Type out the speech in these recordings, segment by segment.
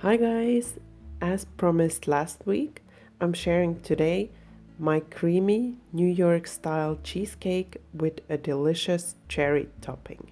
Hi guys! As promised last week, I'm sharing today my creamy New York style cheesecake with a delicious cherry topping.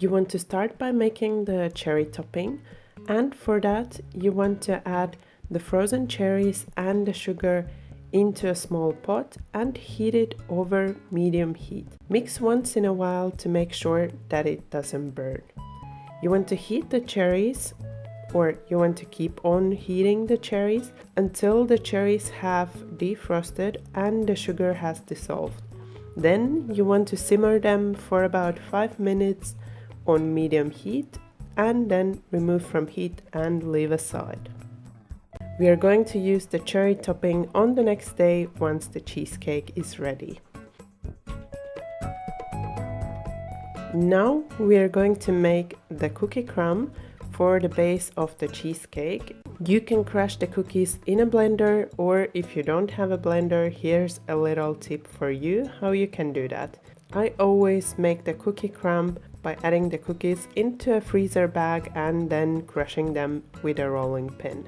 You want to start by making the cherry topping, and for that you want to add the frozen cherries and the sugar into a small pot and heat it over medium heat. Mix once in a while to make sure that it doesn't burn. You want to heat the cherries, or you want to keep on heating the cherries until the cherries have defrosted and the sugar has dissolved. Then you want to simmer them for about 5 minutes on medium heat and then remove from heat and leave aside. We are going to use the cherry topping on the next day once the cheesecake is ready. Now we are going to make the cookie crumb for the base of the cheesecake. You can crush the cookies in a blender, or if you don't have a blender, here's a little tip for you how you can do that. I always make the cookie crumb by adding the cookies into a freezer bag and then crushing them with a rolling pin.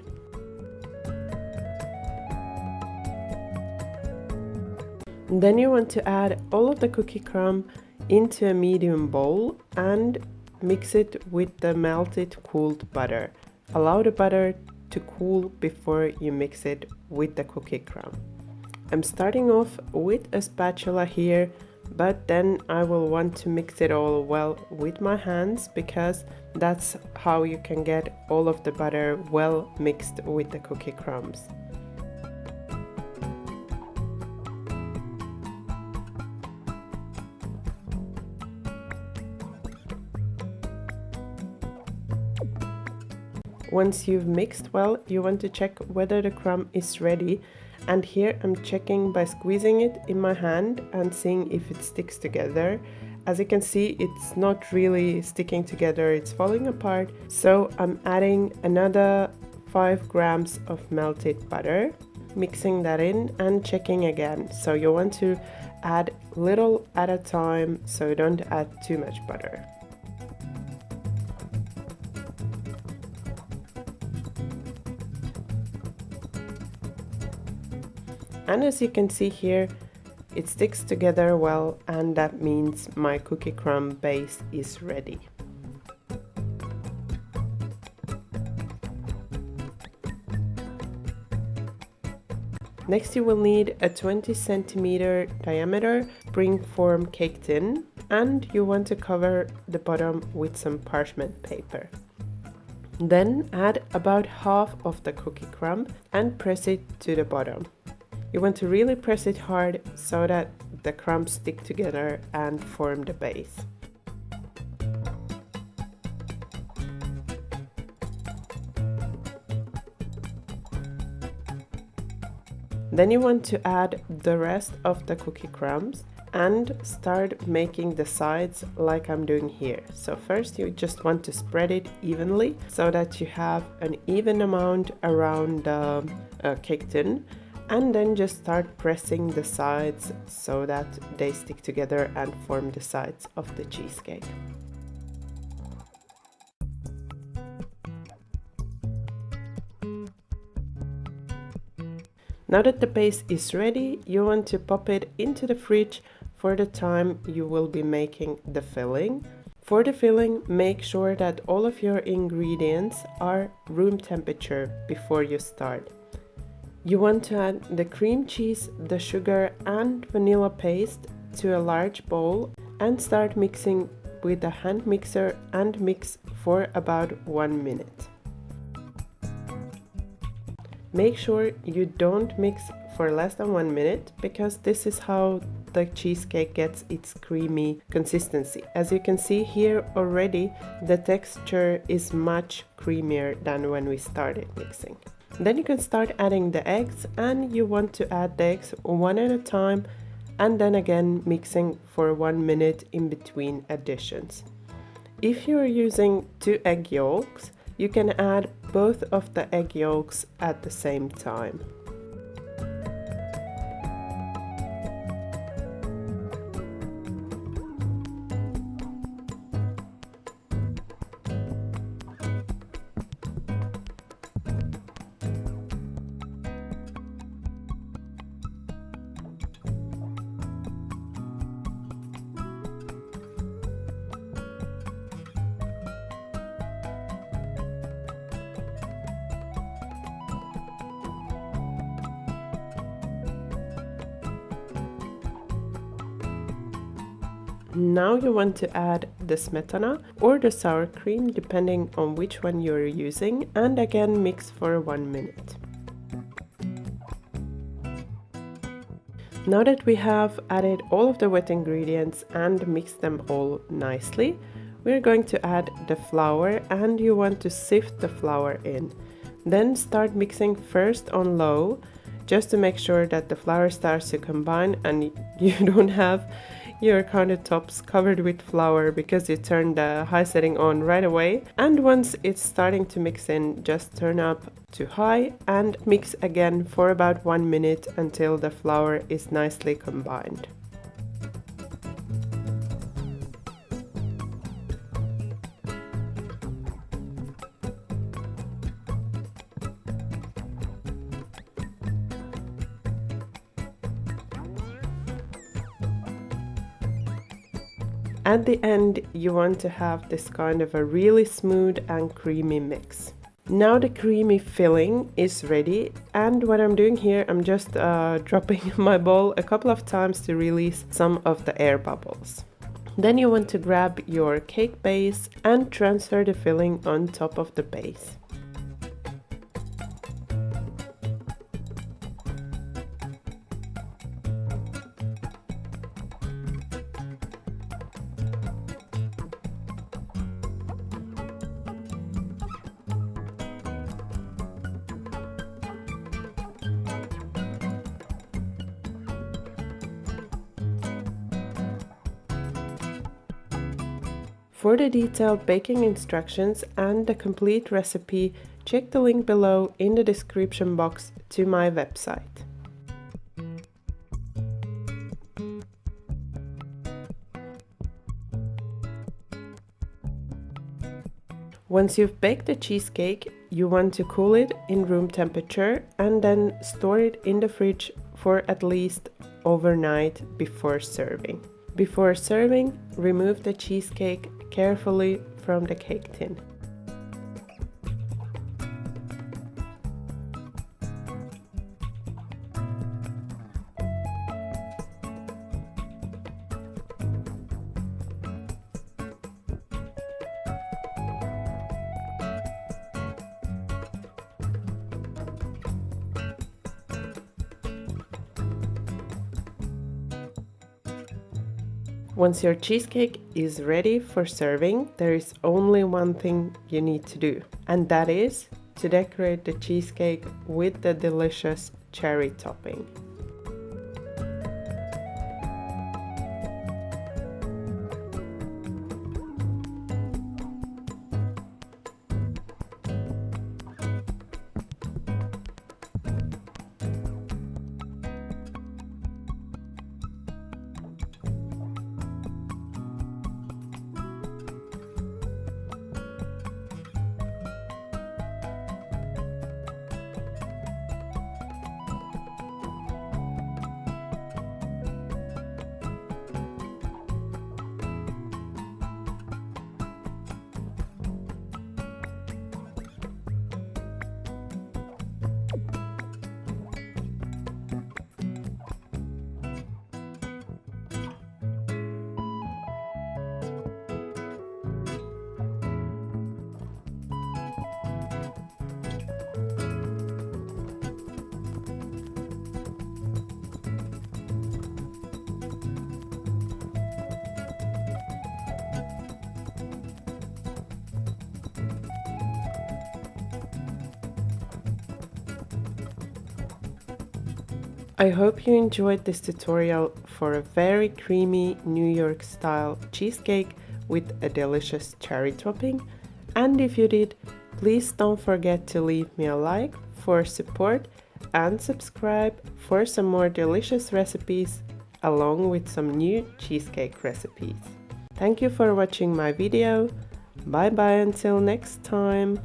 Then you want to add all of the cookie crumb into a medium bowl and mix it with the melted cooled butter. Allow the butter to cool before you mix it with the cookie crumb. I'm starting off with a spatula here, but then I will want to mix it all well with my hands, because that's how you can get all of the butter well mixed with the cookie crumbs. Once you've mixed well, you want to check whether the crumb is ready, and here I'm checking by squeezing it in my hand and seeing if it sticks together. As you can see, it's not really sticking together, it's falling apart. So I'm adding another 5 grams of melted butter, mixing that in and checking again. So you want to add little at a time, so don't add too much butter. And as you can see here, it sticks together well, and that means my cookie crumb base is ready. Next you will need a 20 centimeter diameter springform cake tin, and you want to cover the bottom with some parchment paper. Then add about half of the cookie crumb and press it to the bottom. You want to really press it hard so that the crumbs stick together and form the base. Then you want to add the rest of the cookie crumbs and start making the sides like I'm doing here. So first you just want to spread it evenly so that you have an even amount around the cake tin. And then just start pressing the sides so that they stick together and form the sides of the cheesecake. Now that the base is ready, you want to pop it into the fridge for the time you will be making the filling. For the filling, make sure that all of your ingredients are room temperature before you start. You want to add the cream cheese, the sugar and vanilla paste to a large bowl and start mixing with a hand mixer and mix for about 1 minute. Make sure you don't mix for less than 1 minute, because this is how the cheesecake gets its creamy consistency. As you can see here already, the texture is much creamier than when we started mixing. Then you can start adding the eggs, and you want to add the eggs one at a time and then again mixing for 1 minute in between additions. If you're using 2 egg yolks, you can add both of the egg yolks at the same time. Now you want to add the smetana or the sour cream depending on which one you're using, and again mix for 1 minute. Now that we have added all of the wet ingredients and mixed them all nicely, we're going to add the flour, and you want to sift the flour in. Then start mixing first on low, just to make sure that the flour starts to combine and you don't have your countertops covered with flour because you turn the high setting on right away. And once it's starting to mix in, just turn up to high and mix again for about 1 minute until the flour is nicely combined. At the end, you want to have this kind of a really smooth and creamy mix. Now the creamy filling is ready, and what I'm doing here, I'm just dropping my bowl a couple of times to release some of the air bubbles. Then you want to grab your cake base and transfer the filling on top of the base. For the detailed baking instructions and the complete recipe, check the link below in the description box to my website. Once you've baked the cheesecake, you want to cool it in room temperature and then store it in the fridge for at least overnight before serving. Before serving, remove the cheesecake carefully from the cake tin. Once your cheesecake is ready for serving, there is only one thing you need to do, and that is to decorate the cheesecake with the delicious cherry topping. I hope you enjoyed this tutorial for a very creamy New York style cheesecake with a delicious cherry topping. And if you did, please don't forget to leave me a like for support and subscribe for some more delicious recipes along with some new cheesecake recipes. Thank you for watching my video. Bye bye until next time.